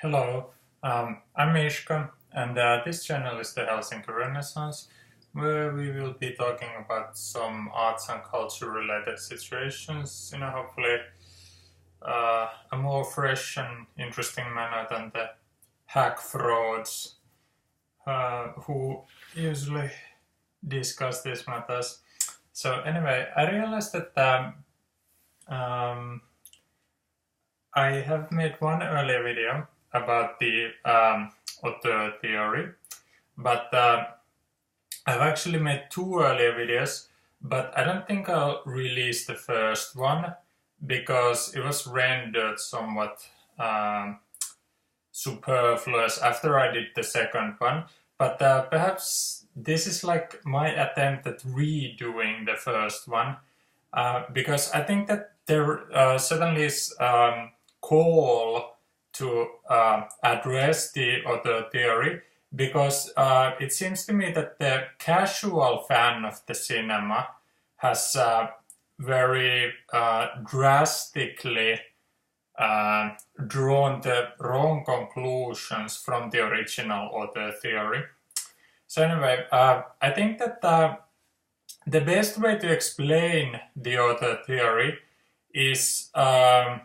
Hello, I'm Mishka, and this channel is the Helsinki Renaissance, where we will be talking about some arts and culture related situations in a hopefully a more fresh and interesting manner than the hack frauds who usually discuss these matters. So anyway, I realized that um, I have made one earlier video about the auteur theory, but I've actually made two earlier videos, but I don't think I'll release the first one because it was rendered somewhat superfluous after I did the second one. But perhaps this is like my attempt at redoing the first one, because I think that there certainly is call to address the author theory, because it seems to me that the casual fan of the cinema has very drastically drawn the wrong conclusions from the original author theory. So anyway, I think that the best way to explain the author theory is by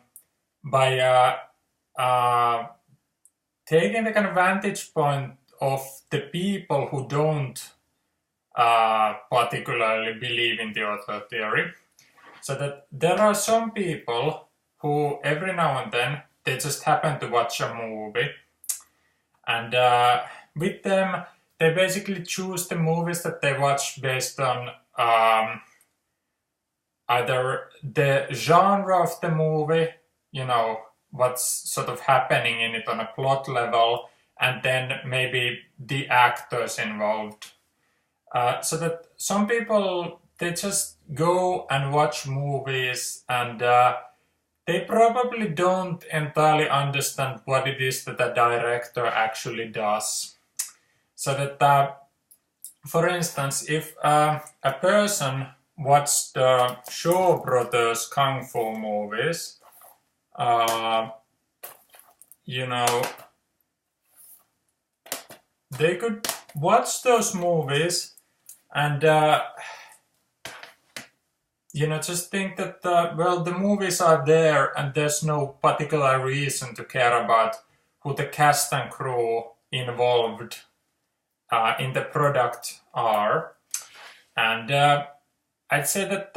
taking the kind of vantage point of the people who don't particularly believe in the author theory. So that there are some people who every now and then they just happen to watch a movie, and with them they basically choose the movies that they watch based on either the genre of the movie, you know, what's sort of happening in it on a plot level, and then maybe the actors involved. So that some people, they just go and watch movies, and they probably don't entirely understand what it is that the director actually does. So that, for instance, if a person watched the Shaw Brothers Kung Fu movies, you know, they could watch those movies and you know, just think that well, the movies are there and there's no particular reason to care about who the cast and crew involved in the product are. And I'd say that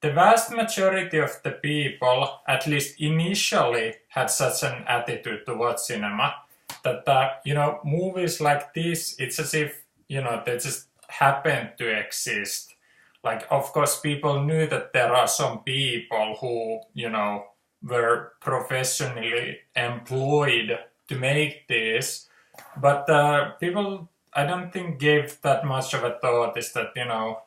the vast majority of the people, at least initially, had such an attitude towards cinema that you know, movies like this, it's as if, you know, they just happen to exist. Like, of course, people knew that there are some people who, you know, were professionally employed to make this, but people, I don't think, gave that much of a thought. Is that, you know,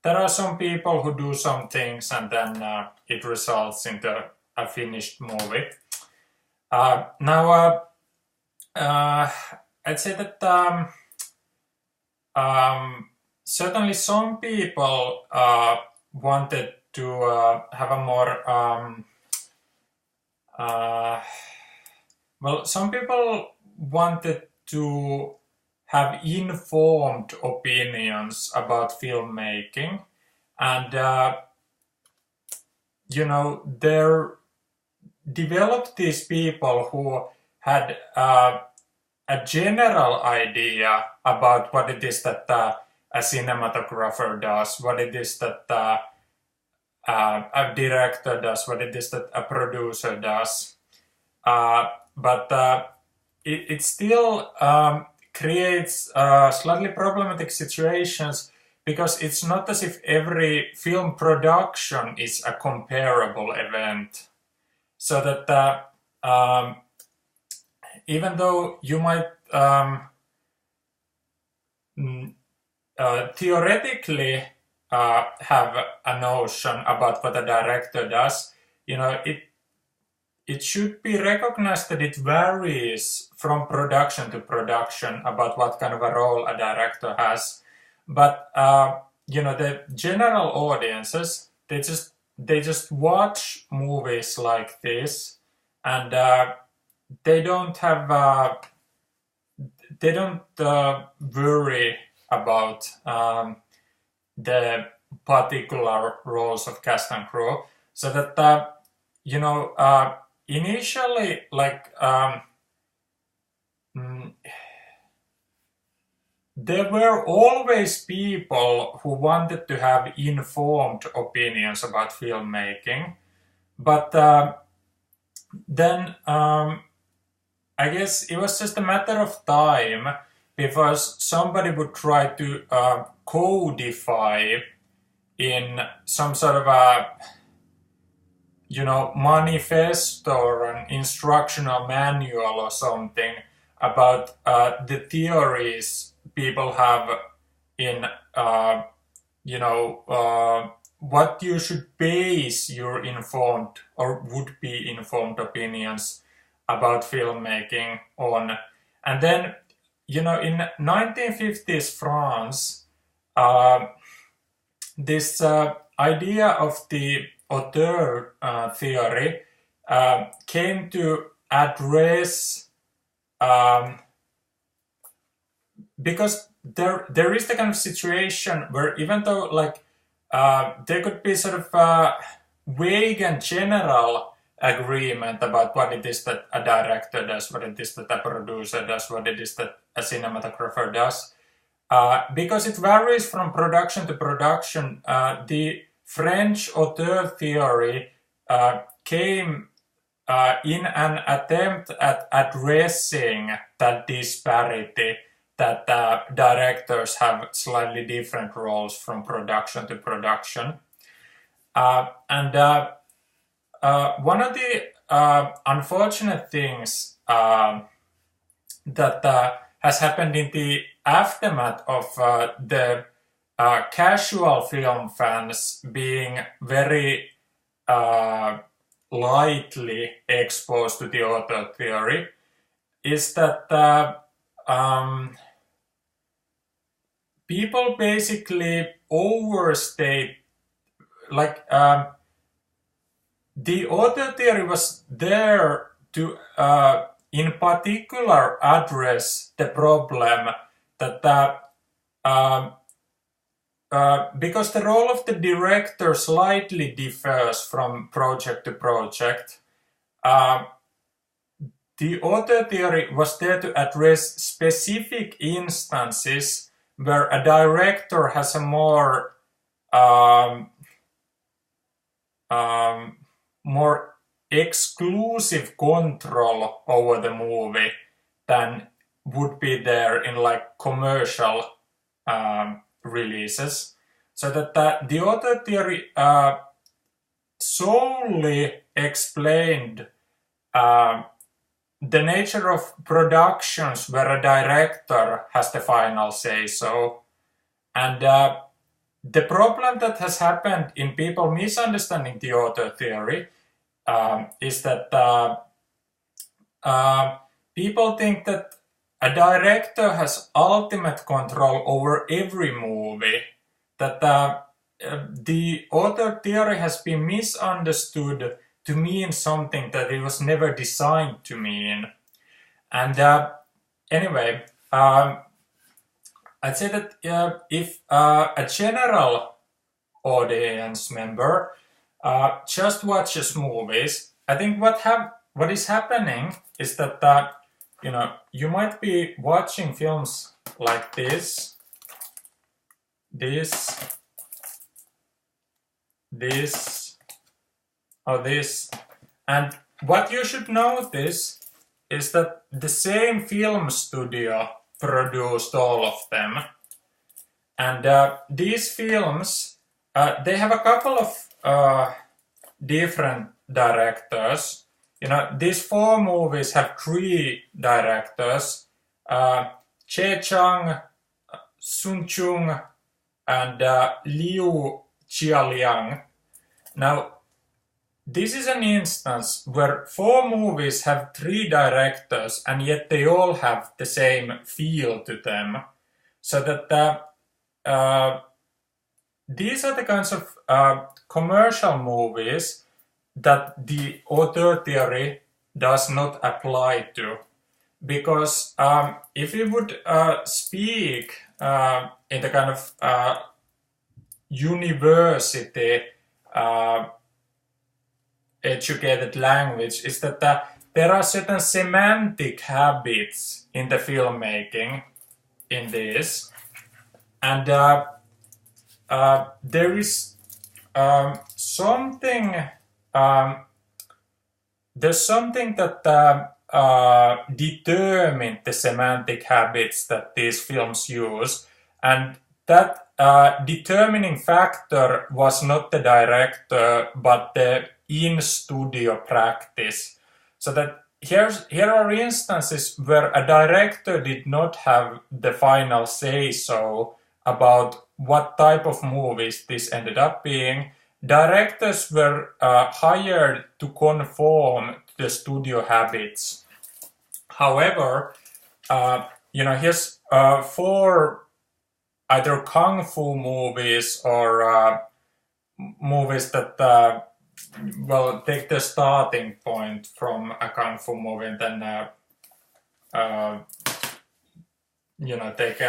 there are some people who do some things and then it results into a finished movie. Now, I'd say that certainly some people wanted to have a more well, some people wanted to have informed opinions about filmmaking, and you know, there developed these people who had a general idea about what it is that a cinematographer does, what it is that a director does, what it is that a producer does, but it still creates slightly problematic situations, because it's not as if every film production is a comparable event. So that even though you might theoretically have a notion about what a director does, you know, it should be recognized that it varies from production to production about what kind of a role a director has. But you know, the general audiences, they just watch movies like this, and they don't have they don't worry about the particular roles of cast and crew, so that initially, like, there were always people who wanted to have informed opinions about filmmaking, but then I guess it was just a matter of time because somebody would try to codify in some sort of a manifesto or an instructional manual or something about the theories people have in what you should base your informed or would be informed opinions about filmmaking on. And then, in 1950s France, this idea of the auteur theory came to address, because there is the kind of situation where, even though, like, there could be sort of vague and general agreement about what it is that a director does, what it is that a producer does, what it is that a cinematographer does. Because it varies from production to production, the French auteur theory came in an attempt at addressing that disparity, that directors have slightly different roles from production to production. And one of the unfortunate things that has happened in the aftermath of the casual film fans being very lightly exposed to the auteur theory is that people basically overstate, like, the auteur theory was there to in particular address the problem that because the role of the director slightly differs from project to project, the auteur theory was there to address specific instances where a director has a more more exclusive control over the movie than would be there in, like, commercial releases. So that the auteur theory solely explained the nature of productions where a director has the final say so. And the problem that has happened in people misunderstanding the auteur theory is that people think that a director has ultimate control over every movie, that the auteur theory has been misunderstood to mean something that it was never designed to mean. And anyway, I'd say that if a general audience member just watches movies, I think what is happening is that you might be watching films like this, or this, and what you should notice is that the same film studio produced all of them, and these films they have a couple of different directors. These 4 movies have 3 directors: Che Chang, Sun Chung, and Liu Chialiang. Now, this is an instance where 4 movies have 3 directors, and yet they all have the same feel to them. So that these are the kinds of commercial movies that the auteur theory does not apply to. Because if we would speak in the kind of university educated language, is that there are certain semantic habits in the filmmaking in this, and there is something there's something that determined the semantic habits that these films use, and that determining factor was not the director but the in-studio practice. So that here are instances where a director did not have the final say-so about what type of movies this ended up being. Directors were hired to conform to the studio habits. However, here's 4 either kung fu movies or movies that take the starting point from a kung fu movie and then take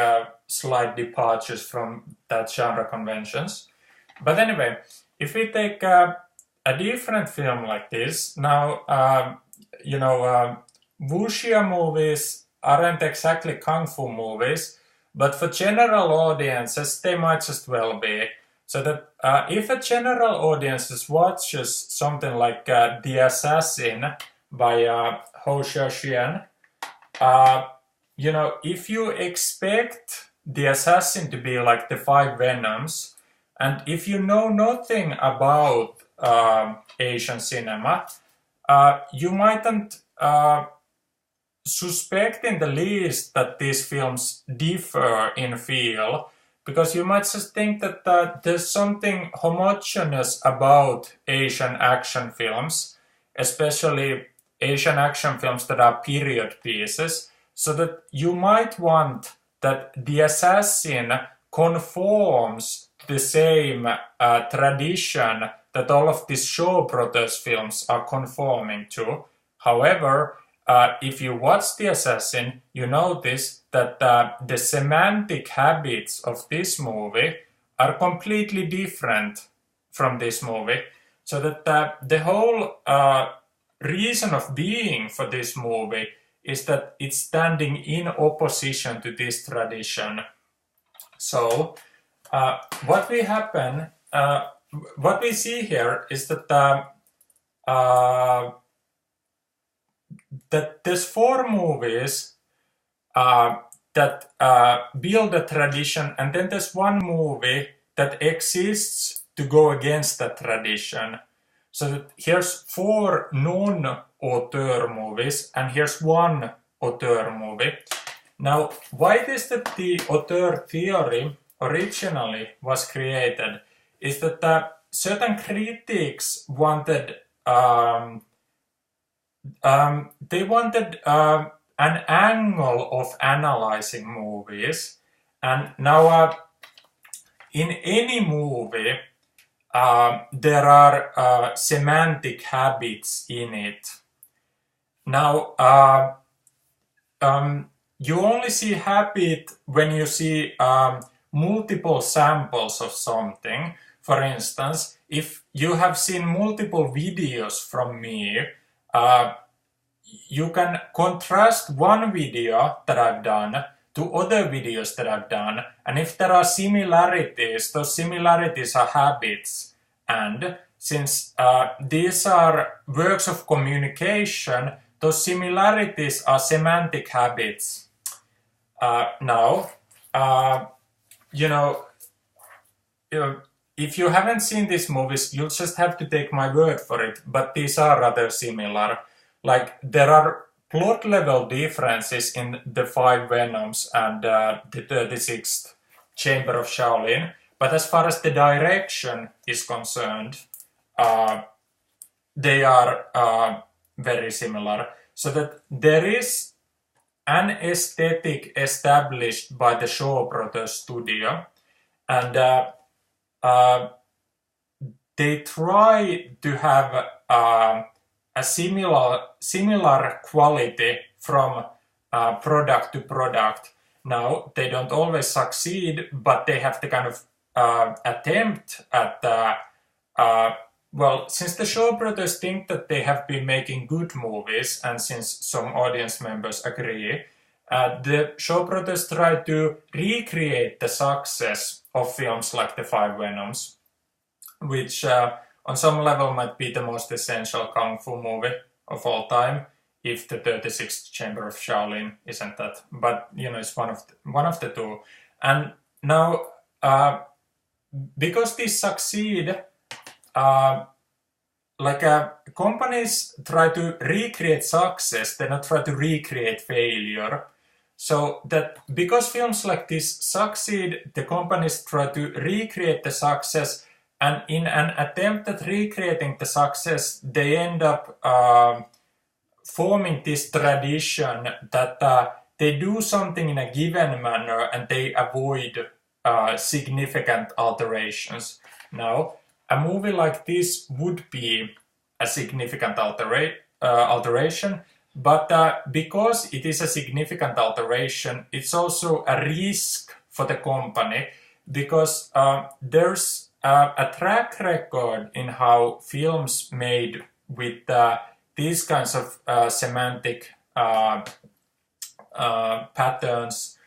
slight departures from that genre conventions. But anyway, if we take a different film like this, now wuxia movies aren't exactly kung fu movies, but for general audiences they might just well be. So that if a general audience watches something like The Assassin by Hsiao-hsien, if you expect The Assassin to be like the 5 Venoms, and if you know nothing about Asian cinema, you mightn't suspect in the least that these films differ in feel, because you might just think that there's something homogeneous about Asian action films, especially Asian action films that are period pieces, so that you might want that The Assassin conforms to the same tradition that all of these Shaw Brothers films are conforming to. However, if you watch The Assassin, you notice that the semantic habits of this movie are completely different from this movie. So that the whole reason of being for this movie is that it's standing in opposition to this tradition. So what we see here is that that there's 4 movies that build a tradition, and then there's 1 movie that exists to go against that tradition. So that here's 4 non-auteur movies, and here's 1 auteur movie. Now, why it is that the auteur theory originally was created is that certain critics wanted an angle of analyzing movies, and now in any movie there are semantic habits in it. Now you only see habit when you see multiple samples of something. For instance, if you have seen multiple videos from me, you can contrast one video that I've done to other videos that I've done, and if there are similarities, those similarities are habits. And since these are works of communication, those similarities are semantic habits. If you haven't seen these movies, you'll just have to take my word for it, but these are rather similar. Like, there are plot level differences in the 5 Venoms and the 36th Chamber of Shaolin, but as far as the direction is concerned, they are very similar. So that there is an aesthetic established by the Shaw Brothers studio, and they try to have a similar quality from product to product. Now, they don't always succeed, but they have to kind of attempt at well, since the show brothers think that they have been making good movies, and since some audience members agree, the show brothers try to recreate the success of films like The Five Venoms, which on some level might be the most essential kung fu movie of all time, if the 36th Chamber of Shaolin isn't that. But, you know, it's one of the two. And now, because these succeed, companies try to recreate success, they not try to recreate failure. So that because films like this succeed, the companies try to recreate the success, and in an attempt at recreating the success, they end up forming this tradition that they do something in a given manner and they avoid significant alterations. Now, a movie like this would be a significant alteration, but because it is a significant alteration, it's also a risk for the company, because there's a track record in how films made with these kinds of semantic patterns,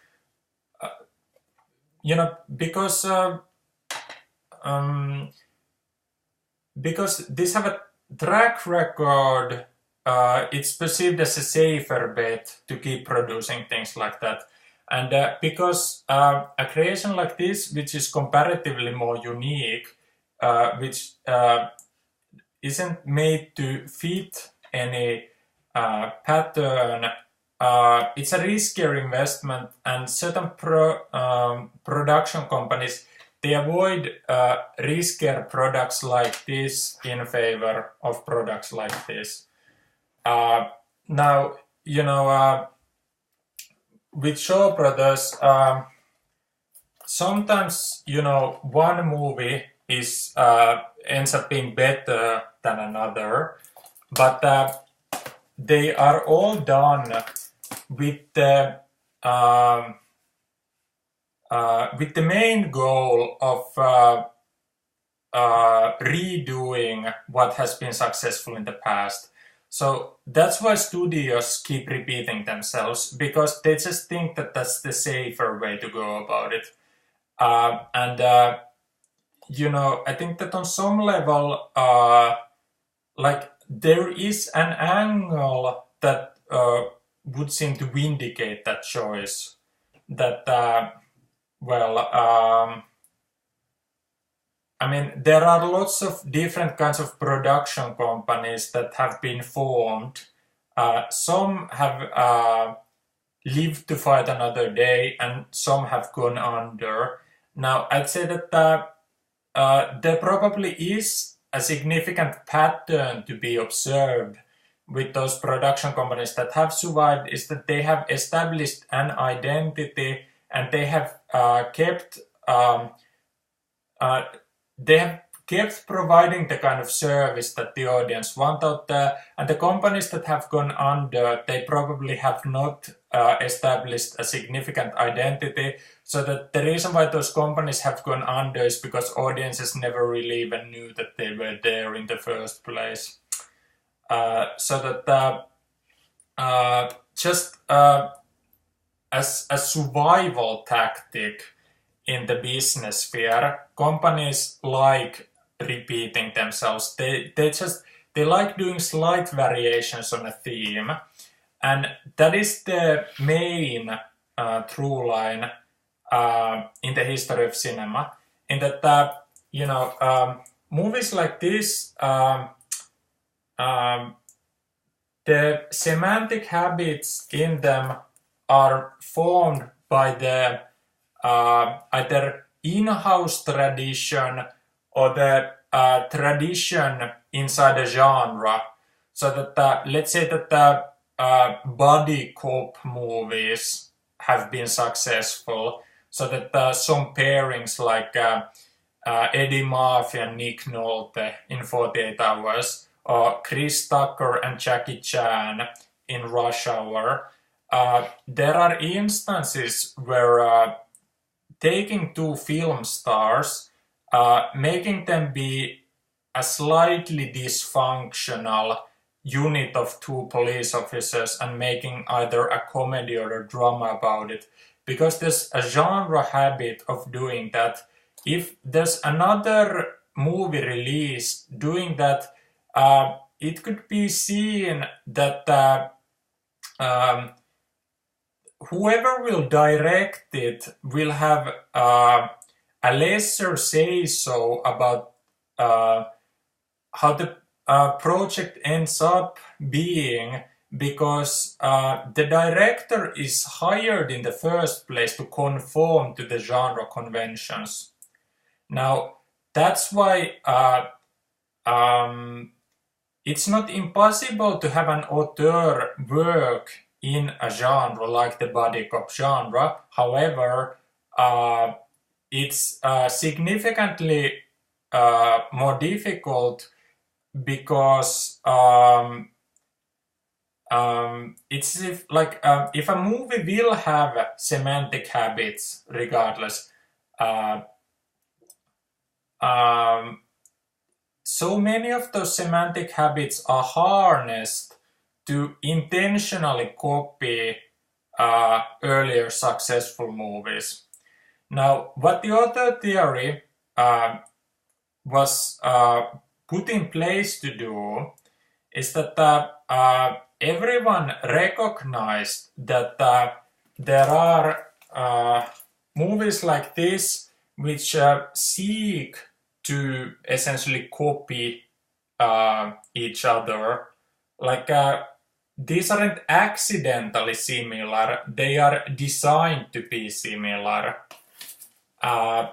you know, because these have a track record, it's perceived as a safer bet to keep producing things like that. And because a creation like this, which is comparatively more unique, which isn't made to fit any pattern, it's a riskier investment, and certain production companies, they avoid riskier products like this in favor of products like this. Now, you know, with Shaw Brothers, sometimes, you know, one movie is ends up being better than another, but they are all done with the main goal of redoing what has been successful in the past. So that's why studios keep repeating themselves, because they just think that that's the safer way to go about it. You know, I think that on some level, like, there is an angle that would seem to vindicate that choice. That, I mean, there are lots of different kinds of production companies that have been formed. Some have lived to fight another day, and some have gone under. Now, I'd say that there probably is a significant pattern to be observed with those production companies that have survived, is that they have established an identity, and they have kept providing the kind of service that the audience want out there. And the companies that have gone under, they probably have not established a significant identity. So that the reason why those companies have gone under is because audiences never really even knew that they were there in the first place. So that just as a survival tactic in the business sphere, companies like repeating themselves. They like doing slight variations on a theme, and that is the main through line in the history of cinema. In that, you know, movies like this, the semantic habits in them are formed by the either in-house tradition or the tradition inside a genre. So that let's say that the buddy cop movies have been successful, so that some pairings like Eddie Murphy and Nick Nolte in 48 Hours Chris Tucker and Jackie Chan in Rush Hour, there are instances where taking two film stars, making them be a slightly dysfunctional unit of two police officers and making either a comedy or a drama about it. Because there's a genre habit of doing that. If there's another movie release doing that, it could be seen that whoever will direct it will have a lesser say-so about how the project ends up being, because the director is hired in the first place to conform to the genre conventions. Now, that's why it's not impossible to have an auteur work in a genre like the buddy cop genre. However, it's significantly more difficult because it's if a movie will have semantic habits regardless, so many of those semantic habits are harnessed to intentionally copy earlier successful movies. Now, what the author theory was put in place to do is that everyone recognized that there are movies like this which seek to essentially copy each other. Like these aren't accidentally similar, they are designed to be similar. And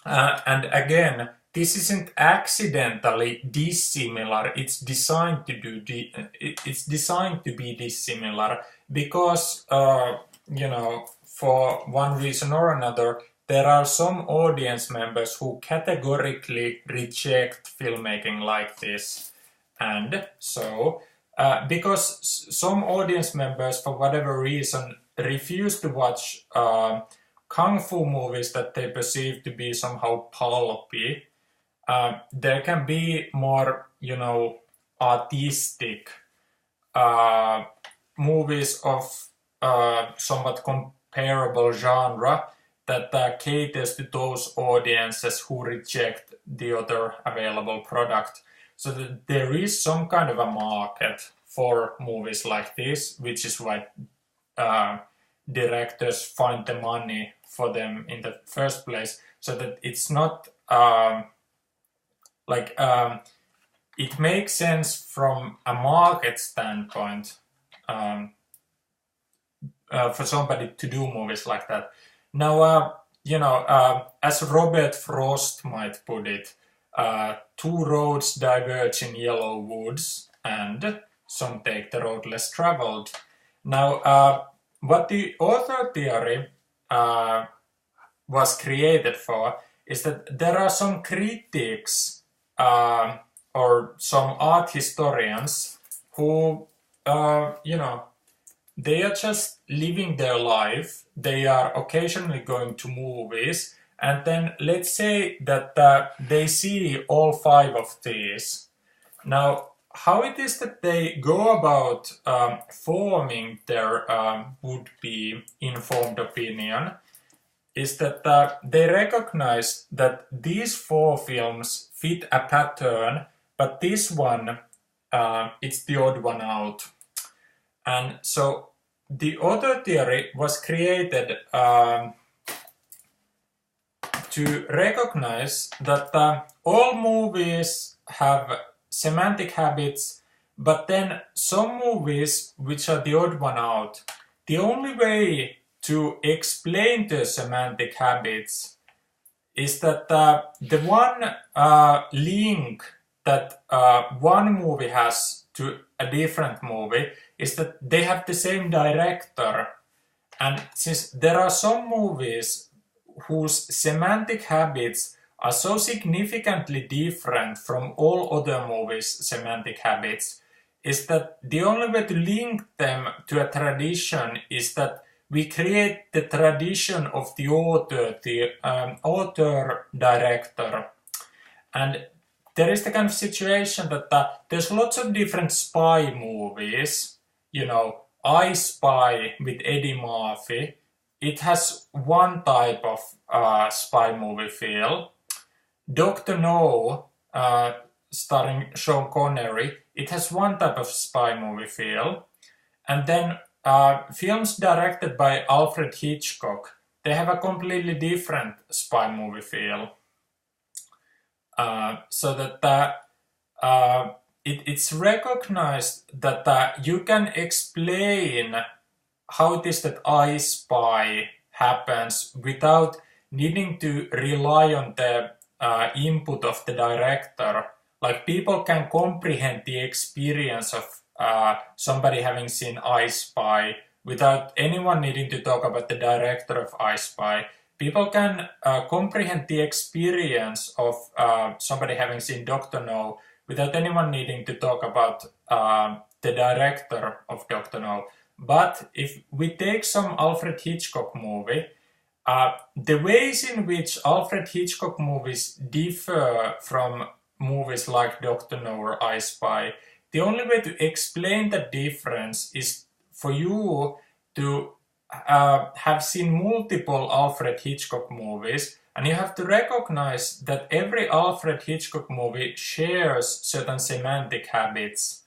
again, this isn't accidentally dissimilar, it's designed to be dissimilar because for one reason or another there are some audience members who categorically reject filmmaking like this. And so, because some audience members, for whatever reason, refuse to watch kung fu movies that they perceive to be somehow pulpy, there can be more, artistic movies of somewhat comparable genre that caters to those audiences who reject the other available product. So that there is some kind of a market for movies like this, which is why directors find the money for them in the first place. So that it's not it makes sense from a market standpoint for somebody to do movies like that. Now, as Robert Frost might put it, two roads diverge in yellow woods, and some take the road less traveled. Now, what the author theory was created for is that there are some critics or some art historians who, they are just living their life. They are occasionally going to movies, and then let's say that they see all 5 of these. Now, how it is that they go about forming their would-be informed opinion is that they recognize that these 4 films fit a pattern, but this one, it's the odd one out. And so the author theory was created to recognize that all movies have semantic habits, but then some movies which are the odd one out. The only way to explain the semantic habits is that the one link that one movie has to a different movie is that they have the same director. And since there are some movies whose semantic habits are so significantly different from all other movies' semantic habits is that the only way to link them to a tradition is that we create the tradition of the author-director. And there is the kind of situation that there's lots of different spy movies. You know, I Spy with Eddie Murphy. It has one type of spy movie feel. Dr. No, starring Sean Connery, it has one type of spy movie feel. And then films directed by Alfred Hitchcock, they have a completely different spy movie feel. So that it's recognized that you can explain how it is that I Spy happens without needing to rely on the input of the director. Like, people can comprehend the experience of somebody having seen I Spy without anyone needing to talk about the director of I Spy. People can comprehend the experience of somebody having seen Dr. No without anyone needing to talk about the director of Dr. No. But if we take some Alfred Hitchcock movie, the ways in which Alfred Hitchcock movies differ from movies like Dr. No or I Spy, the only way to explain the difference is for you to have seen multiple Alfred Hitchcock movies, and you have to recognize that every Alfred Hitchcock movie shares certain semantic habits,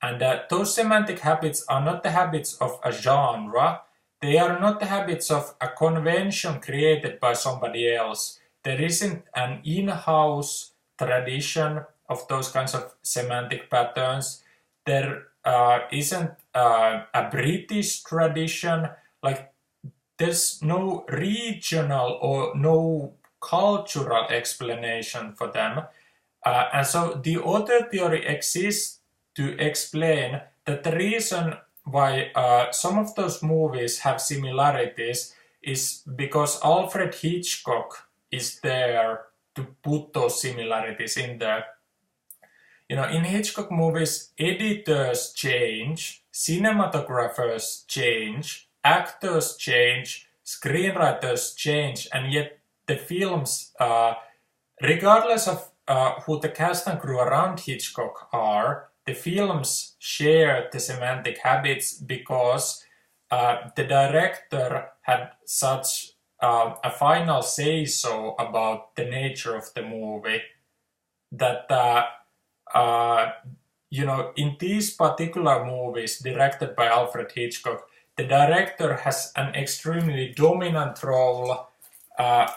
and that those semantic habits are not the habits of a genre, they are not the habits of a convention created by somebody else. There isn't an in-house tradition of those kinds of semantic patterns. There isn't a British tradition. Like, there's no regional or no cultural explanation for them. And so the author theory exists to explain that the reason why some of those movies have similarities is because Alfred Hitchcock is there to put those similarities in there. You know, in Hitchcock movies, editors change, cinematographers change, actors change, screenwriters change, and yet the films, regardless of who the cast and crew around Hitchcock are, the films share the semantic habits because the director had such a final say-so about the nature of the movie that, you know, in these particular movies directed by Alfred Hitchcock, the director has an extremely dominant role,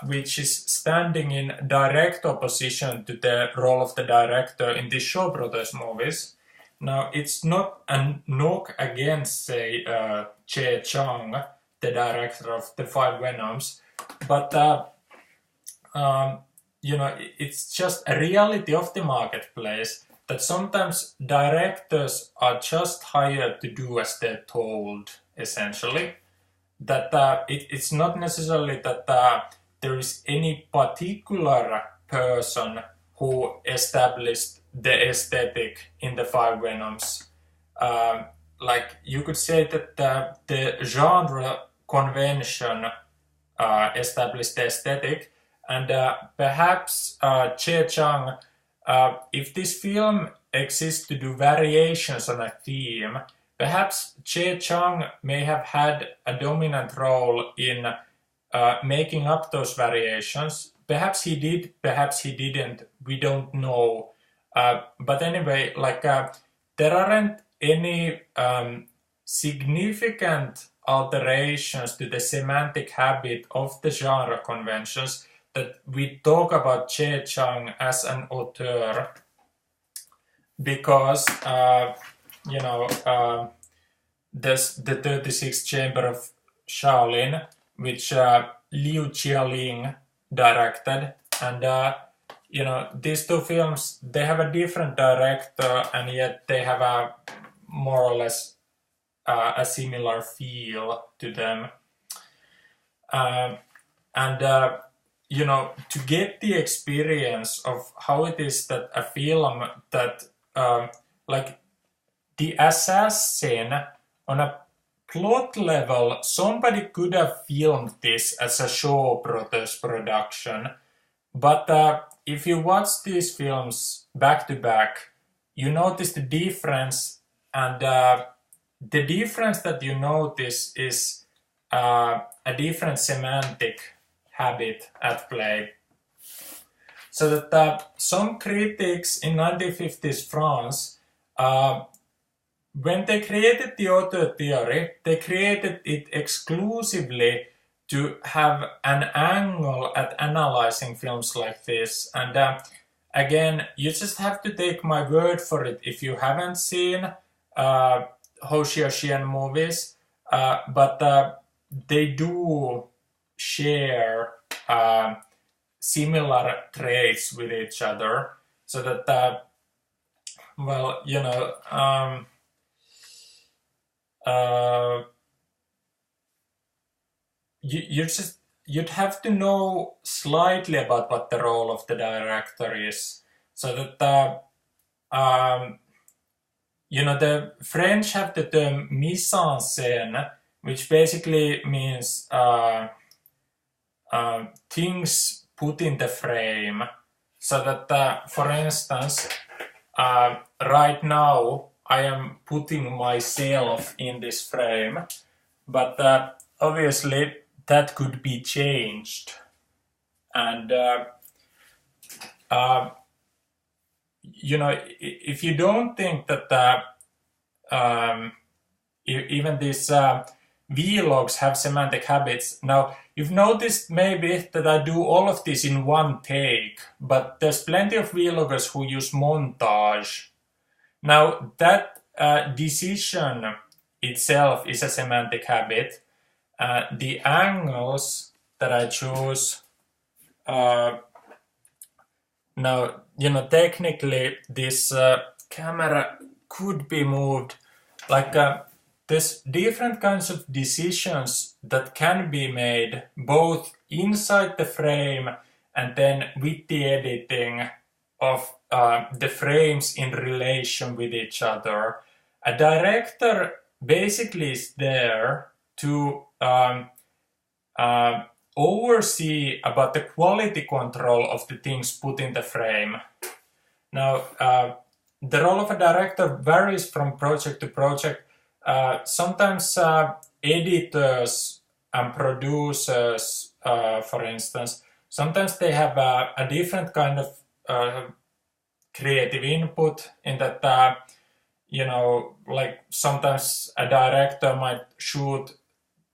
which is standing in direct opposition to the role of the director in the Shaw Brothers movies. Now, it's not a knock against, say, Che Chang, the director of The Five Venoms, but, you know, it's just a reality of the marketplace that sometimes directors are just hired to do as they're told, essentially. That it's not necessarily that there is any particular person who established the aesthetic in the Five Venoms. Like, you could say that the genre convention established the aesthetic, and perhaps Che Chang, if this film exists to do variations on a theme, perhaps Che Chang may have had a dominant role in making up those variations. Perhaps he did, perhaps he didn't, we don't know. But anyway, like, there aren't any significant alterations to the semantic habit of the genre conventions that we talk about Che Chang as an auteur, because you know, there's the 36th Chamber of Shaolin, which Liu Chialing directed, and you know, these two films, they have a different director, and yet they have a more or less a similar feel to them. And to get the experience of how it is that a film that, like the assassin, on a plot level, somebody could have filmed this as a Shaw Brothers production, but if you watch these films back to back, you notice the difference, and the difference that you notice is a different semantic habit at play. So that some critics in 1950s France, when they created the auteur theory, they created it exclusively to have an angle at analyzing films like this. And again, you just have to take my word for it if you haven't seen Hsiao-hsien movies, but they do share similar traits with each other, so that well, you'd have to know slightly about what the role of the director is, so that the French have the term mise en scène, which basically means things put in the frame. So that, for instance, right now I am putting myself in this frame, but obviously that could be changed. And if you don't think that even these vlogs have semantic habits, now you've noticed maybe that I do all of this in one take, but there's plenty of vloggers who use montage. Now that decision itself is a semantic habit. The angles that I choose, now, technically this camera could be moved. Like, there's different kinds of decisions that can be made both inside the frame and then with the editing of the frames in relation with each other. A director basically is there to oversee about the quality control of the things put in the frame. Now, the role of a director varies from project to project. Sometimes editors and producers, for instance, sometimes they have a different kind of creative input, in that, like sometimes a director might shoot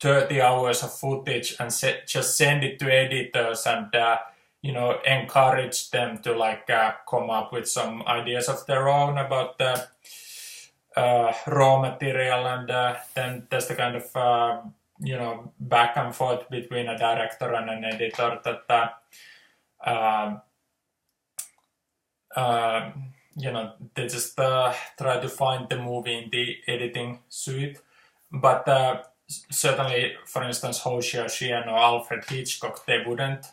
30 hours of footage and just send it to editors and encourage them to come up with some ideas of their own about the raw material, and then there's the kind of back and forth between a director and an editor that they just try to find the movie in the editing suite. But certainly, for instance, Hsiao-hsien or Alfred Hitchcock, they wouldn't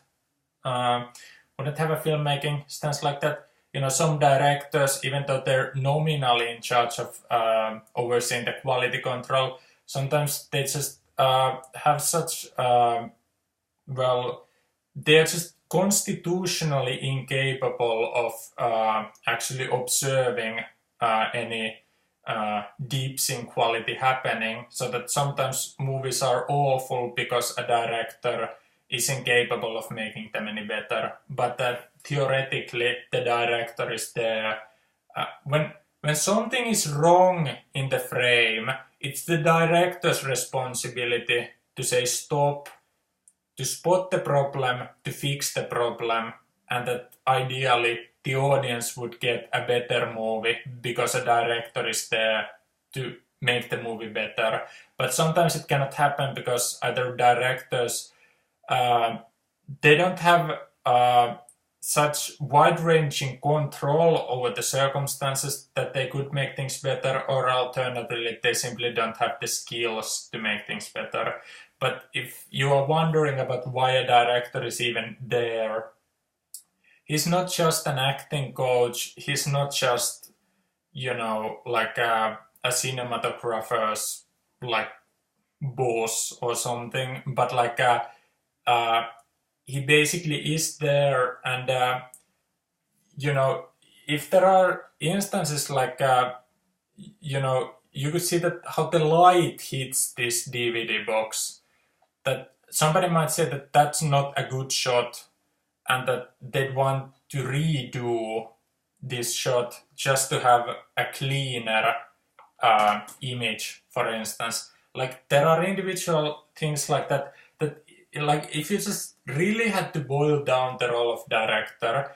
have a filmmaking stance like that. Some directors, even though they're nominally in charge of overseeing the quality control, sometimes they just have such, they're just constitutionally incapable of actually observing any deep sync quality happening, so that sometimes movies are awful because a director is incapable of making them any better. But theoretically, the director is there. When something is wrong in the frame, it's the director's responsibility to say stop, to spot the problem, to fix the problem, and that ideally the audience would get a better movie because a director is there to make the movie better. But sometimes it cannot happen because either directors, they don't have such wide-ranging control over the circumstances that they could make things better, or alternatively they simply don't have the skills to make things better. But if you are wondering about why a director is even there, he's not just an acting coach, he's not just, like a cinematographer's like boss or something, but like he basically is there, and if there are instances like you could see that how the light hits this DVD box, that somebody might say that that's not a good shot, and that they'd want to redo this shot just to have a cleaner image, for instance. Like, there are individual things like that, like, if you just really had to boil down the role of director,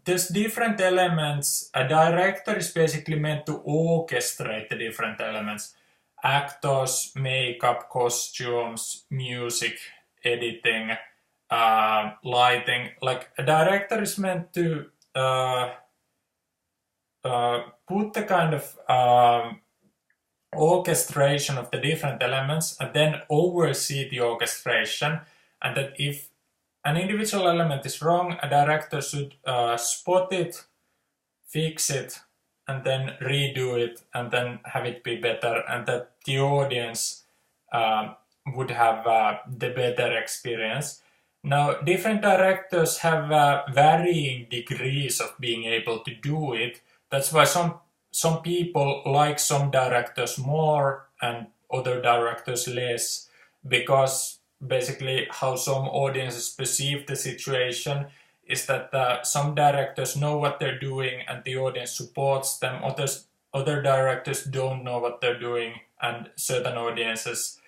there's different elements. A director is basically meant to orchestrate the different elements. Actors, makeup, costumes, music, editing, lighting. Like, a director is meant to put the kind of orchestration of the different elements and then oversee the orchestration, and that if an individual element is wrong, a director should spot it, fix it, and then redo it, and then have it be better, and that the audience would have the better experience. Now, different directors have varying degrees of being able to do it. That's why some people like some directors more and other directors less, because basically how some audiences perceive the situation is that some directors know what they're doing and the audience supports them. Other directors don't know what they're doing, and certain audiences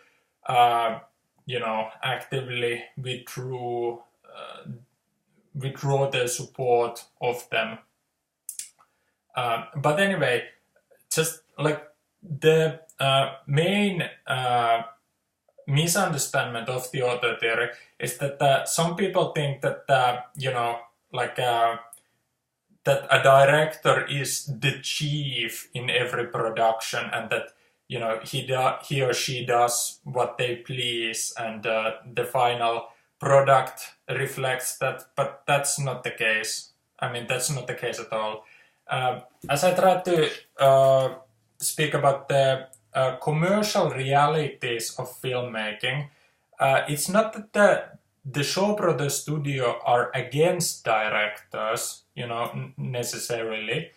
actively withdraw their support of them. But anyway, just like the main misunderstanding of the auteur theory is that some people think that that a director is the chief in every production, and that he or she does what they please, and the final product reflects that. But that's not the case. I mean, that's not the case at all. As I tried to speak about the commercial realities of filmmaking, it's not that the Shaw Brothers studio are against directors, necessarily.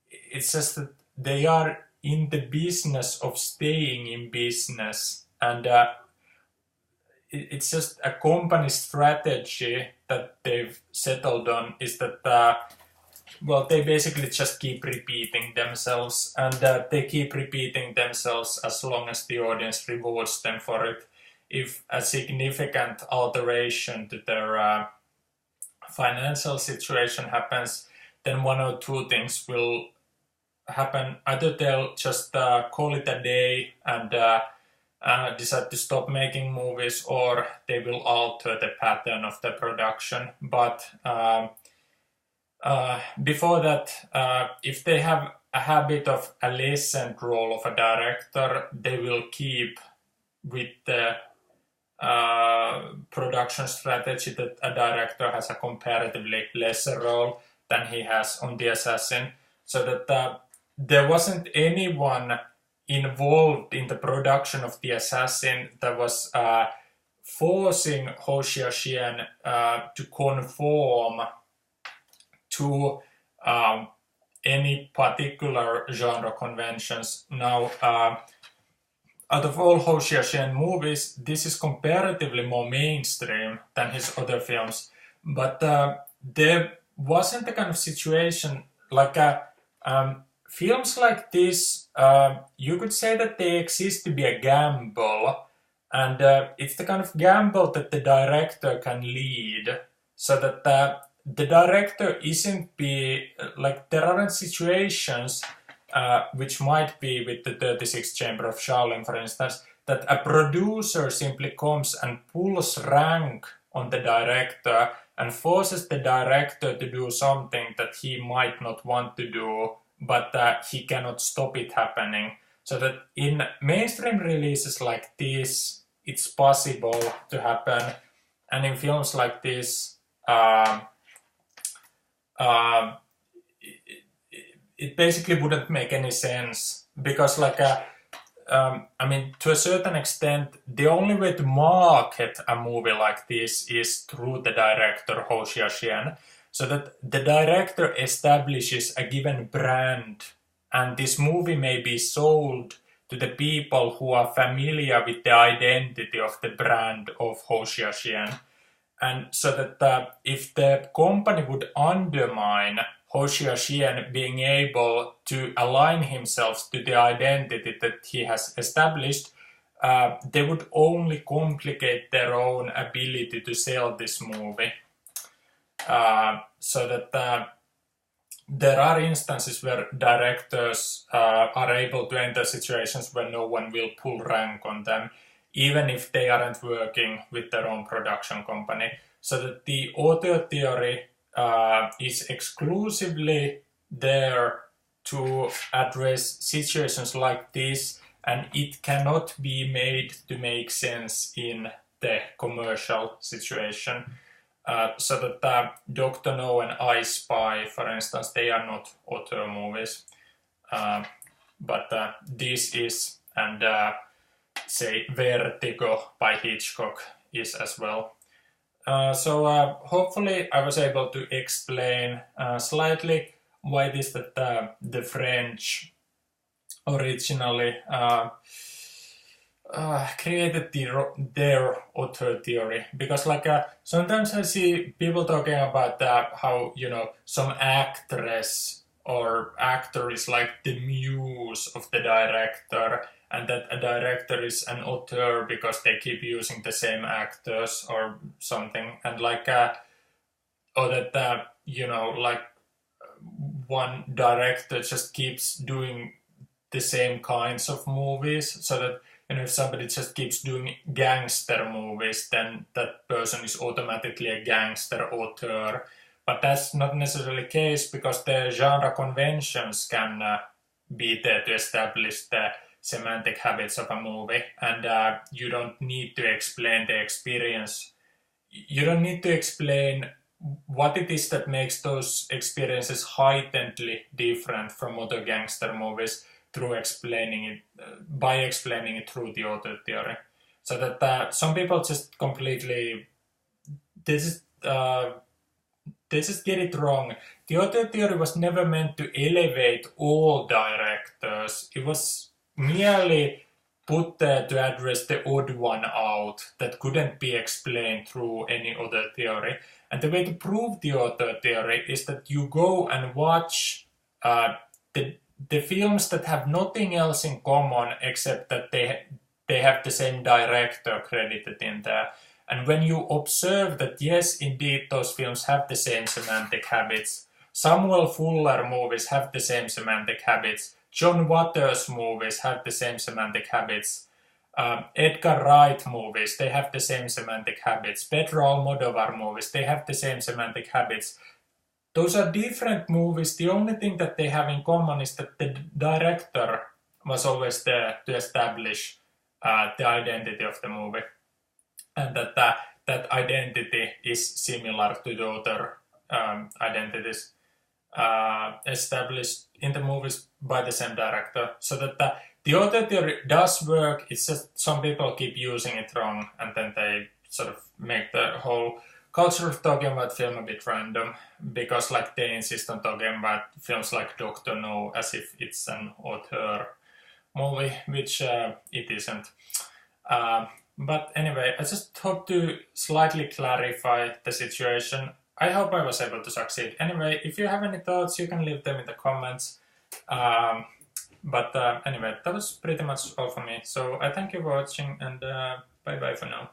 It's just that they are in the business of staying in business, and it's just a company strategy that they've settled on, is that they basically just keep repeating themselves, and they keep repeating themselves as long as the audience rewards them for it. If a significant alteration to their financial situation happens, then one or two things will happen. Either they'll just call it a day and decide to stop making movies, or they will alter the pattern of the production. But before that, if they have a habit of a lessened role of a director, they will keep with the production strategy that a director has a comparatively lesser role than he has on The Assassin, so that there wasn't anyone involved in the production of The Assassin that was forcing Hsiao-hsien to conform to any particular genre conventions. Now, out of all Hsiao-hsien movies, this is comparatively more mainstream than his other films, but there wasn't the kind of situation like films like this. You could say that they exist to be a gamble, and it's the kind of gamble that the director can lead, so that the director isn't there aren't situations which might be with the 36th Chamber of Shaolin, for instance, that a producer simply comes and pulls rank on the director and forces the director to do something that he might not want to do, but he cannot stop it happening. So that in mainstream releases like this, it's possible to happen, and in films like this, it basically wouldn't make any sense, because like I mean, to a certain extent, the only way to market a movie like this is through the director Hsiao-hsien, so that the director establishes a given brand, and this movie may be sold to the people who are familiar with the identity of the brand of Hsiao-hsien. And so that if the company would undermine Hsiao-hsien being able to align himself to the identity that he has established, they would only complicate their own ability to sell this movie. So that there are instances where directors are able to enter situations where no one will pull rank on them, even if they aren't working with their own production company. So that the auteur theory is exclusively there to address situations like this, and it cannot be made to make sense in the commercial situation. So that Dr. No and I Spy, for instance, they are not auteur movies, but this is, and say Vertigo by Hitchcock is as well. So hopefully I was able to explain slightly why it is that the French originally created their auteur theory, because like sometimes I see people talking about how, you know, some actress or actor is like the muse of the director, and that a director is an auteur because they keep using the same actors or something, and like or that you know, like one director just keeps doing the same kinds of movies, so that, you know, if somebody just keeps doing gangster movies, then that person is automatically a gangster auteur. But that's not necessarily the case, because the genre conventions can be there to establish the semantic habits of a movie, and you don't need to explain the experience. You don't need to explain what it is that makes those experiences heightenedly different from other gangster movies through explaining it, by explaining it through the auteur theory. So that some people just completely, they just get it wrong. The auteur theory was never meant to elevate all directors. It was merely put there to address the odd one out that couldn't be explained through any other theory. And the way to prove the auteur theory is that you go and watch the films that have nothing else in common except that they have the same director credited in there. And when you observe that, yes, indeed, those films have the same semantic habits. Samuel Fuller movies have the same semantic habits. John Waters movies have the same semantic habits. Edgar Wright movies, they have the same semantic habits. Pedro Almodovar movies, they have the same semantic habits. Those are different movies. The only thing that they have in common is that the director was always there to establish the identity of the movie, and that identity is similar to the other identities established in the movies by the same director. So that the auteur theory does work, it's just some people keep using it wrong, and then they sort of make the whole culture of talking about film a bit random, because like they insist on talking about films like Dr. No as if it's an auteur movie, which it isn't. But anyway, I just hope to slightly clarify the situation. I hope I was able to succeed. Anyway, if you have any thoughts, you can leave them in the comments. But anyway, that was pretty much all for me. So I thank you for watching, and bye bye for now.